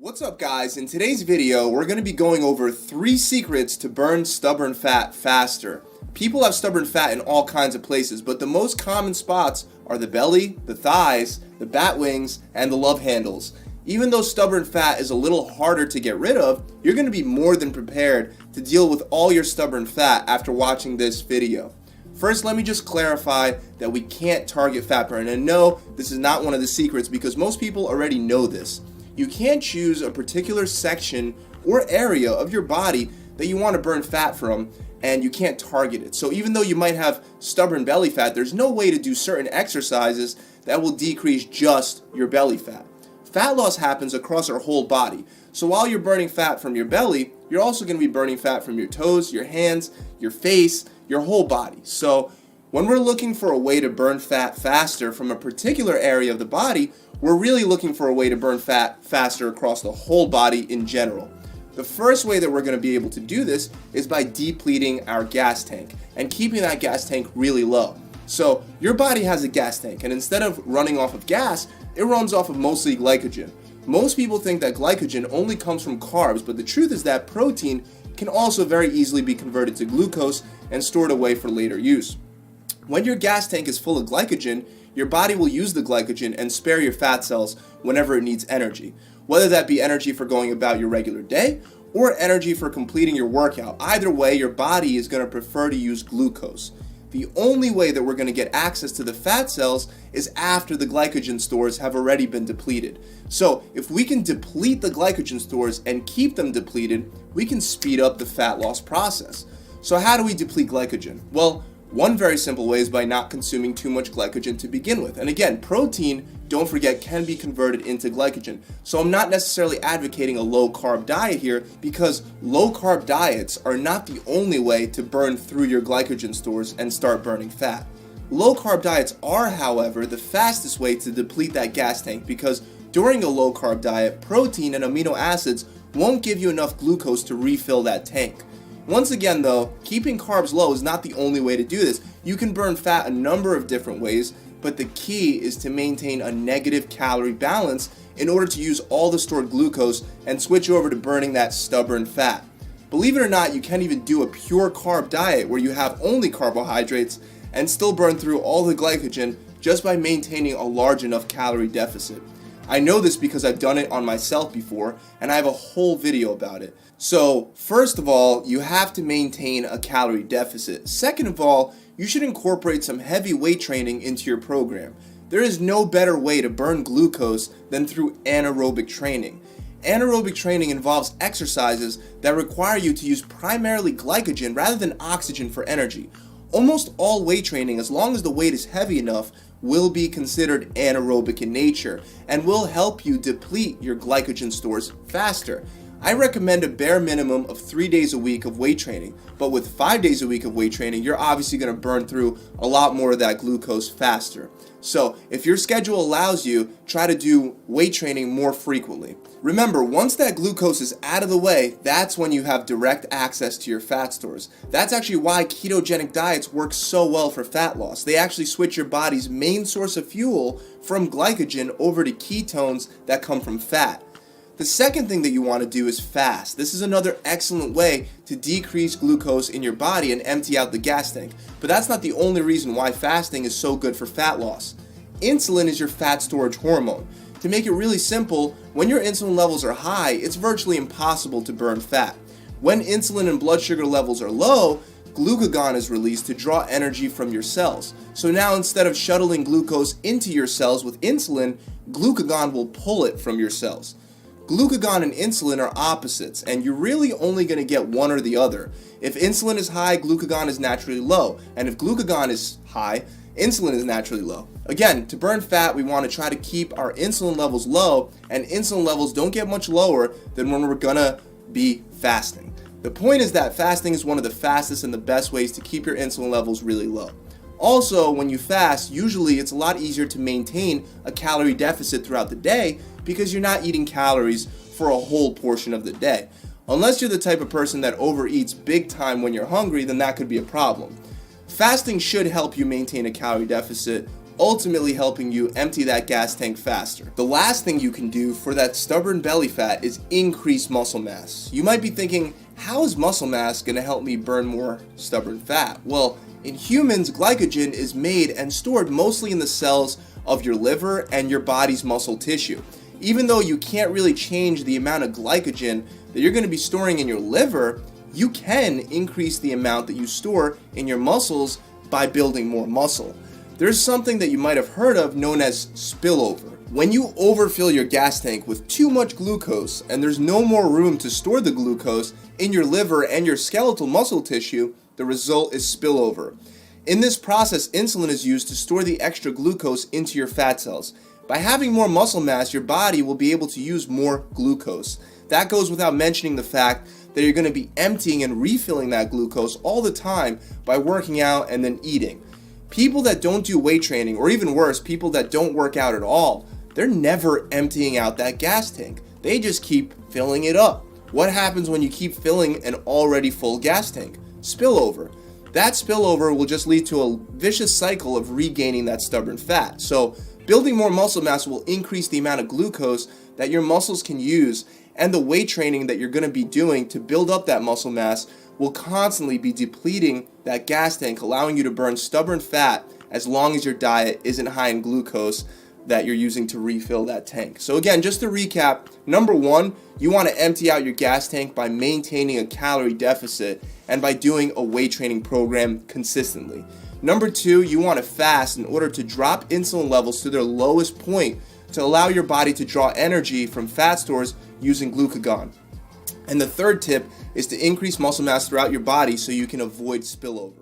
What's up, guys? In today's video, we're going to be going over 3 secrets to burn stubborn fat faster. People have stubborn fat in all kinds of places, but the most common spots are the belly, the thighs, the bat wings, and the love handles. Even though stubborn fat is a little harder to get rid of, you're going to be more than prepared to deal with all your stubborn fat after watching this video. First, let me just clarify that we can't target fat burn. And no, this is not one of the secrets because most people already know this. You can't choose a particular section or area of your body that you want to burn fat from, and you can't target it. So even though you might have stubborn belly fat, there's no way to do certain exercises that will decrease just your belly fat. Fat loss happens across our whole body. So while you're burning fat from your belly, you're also going to be burning fat from your toes, your hands, your face, your whole body. So when we're looking for a way to burn fat faster from a particular area of the body, we're really looking for a way to burn fat faster across the whole body in general. The first way that we're going to be able to do this is by depleting our gas tank and keeping that gas tank really low. So your body has a gas tank, and instead of running off of gas, it runs off of mostly glycogen. Most people think that glycogen only comes from carbs, but the truth is that protein can also very easily be converted to glucose and stored away for later use. When your gas tank is full of glycogen, your body will use the glycogen and spare your fat cells whenever it needs energy. Whether that be energy for going about your regular day or energy for completing your workout, either way, your body is going to prefer to use glucose. The only way that we're going to get access to the fat cells is after the glycogen stores have already been depleted. So if we can deplete the glycogen stores and keep them depleted, we can speed up the fat loss process. So how do we deplete glycogen? Well, one very simple way is by not consuming too much glycogen to begin with. And again, protein, don't forget, can be converted into glycogen. So I'm not necessarily advocating a low-carb diet here because low-carb diets are not the only way to burn through your glycogen stores and start burning fat. Low-carb diets are, however, the fastest way to deplete that gas tank because during a low-carb diet, protein and amino acids won't give you enough glucose to refill that tank. Once again though, keeping carbs low is not the only way to do this. You can burn fat a number of different ways, but the key is to maintain a negative calorie balance in order to use all the stored glucose and switch over to burning that stubborn fat. Believe it or not, you can't even do a pure carb diet where you have only carbohydrates and still burn through all the glycogen just by maintaining a large enough calorie deficit. I know this because I've done it on myself before, and I have a whole video about it. So, first of all, you have to maintain a calorie deficit. Second of all, you should incorporate some heavy weight training into your program. There is no better way to burn glucose than through anaerobic training. Anaerobic training involves exercises that require you to use primarily glycogen rather than oxygen for energy. Almost all weight training, as long as the weight is heavy enough, will be considered anaerobic in nature and will help you deplete your glycogen stores faster. I recommend a bare minimum of 3 days a week of weight training, but with 5 days a week of weight training, you're obviously going to burn through a lot more of that glucose faster. So if your schedule allows you, try to do weight training more frequently. Remember, once that glucose is out of the way, that's when you have direct access to your fat stores. That's actually why ketogenic diets work so well for fat loss. They actually switch your body's main source of fuel from glycogen over to ketones that come from fat. The second thing that you want to do is fast. This is another excellent way to decrease glucose in your body and empty out the gas tank. But that's not the only reason why fasting is so good for fat loss. Insulin is your fat storage hormone. To make it really simple, when your insulin levels are high, it's virtually impossible to burn fat. When insulin and blood sugar levels are low, glucagon is released to draw energy from your cells. So now instead of shuttling glucose into your cells with insulin, glucagon will pull it from your cells. Glucagon and insulin are opposites, and you're really only going to get one or the other. If insulin is high, glucagon is naturally low, and if glucagon is high, insulin is naturally low. Again, to burn fat, we want to try to keep our insulin levels low, and insulin levels don't get much lower than when we're going to be fasting. The point is that fasting is one of the fastest and the best ways to keep your insulin levels really low. Also, when you fast, usually it's a lot easier to maintain a calorie deficit throughout the day because you're not eating calories for a whole portion of the day. Unless you're the type of person that overeats big time when you're hungry, then that could be a problem. Fasting should help you maintain a calorie deficit ultimately helping you empty that gas tank faster. The last thing you can do for that stubborn belly fat is increase muscle mass. You might be thinking, how is muscle mass going to help me burn more stubborn fat? Well, in humans, glycogen is made and stored mostly in the cells of your liver and your body's muscle tissue. Even though you can't really change the amount of glycogen that you're going to be storing in your liver, you can increase the amount that you store in your muscles by building more muscle. There's something that you might have heard of known as spillover. When you overfill your gas tank with too much glucose and there's no more room to store the glucose in your liver and your skeletal muscle tissue, the result is spillover. In this process, insulin is used to store the extra glucose into your fat cells. By having more muscle mass, your body will be able to use more glucose. That goes without mentioning the fact that you're going to be emptying and refilling that glucose all the time by working out and then eating. People that don't do weight training, or even worse, people that don't work out at all, they're never emptying out that gas tank. They just keep filling it up. What happens when you keep filling an already full gas tank? Spillover. That spillover will just lead to a vicious cycle of regaining that stubborn fat. So building more muscle mass will increase the amount of glucose that your muscles can use, and the weight training that you're going to be doing to build up that muscle mass will constantly be depleting that gas tank, allowing you to burn stubborn fat as long as your diet isn't high in glucose that you're using to refill that tank. So again, just to recap, number one, you want to empty out your gas tank by maintaining a calorie deficit and by doing a weight training program consistently. Number two, you want to fast in order to drop insulin levels to their lowest point to allow your body to draw energy from fat stores using glucagon. And the third tip is to increase muscle mass throughout your body so you can avoid spillover.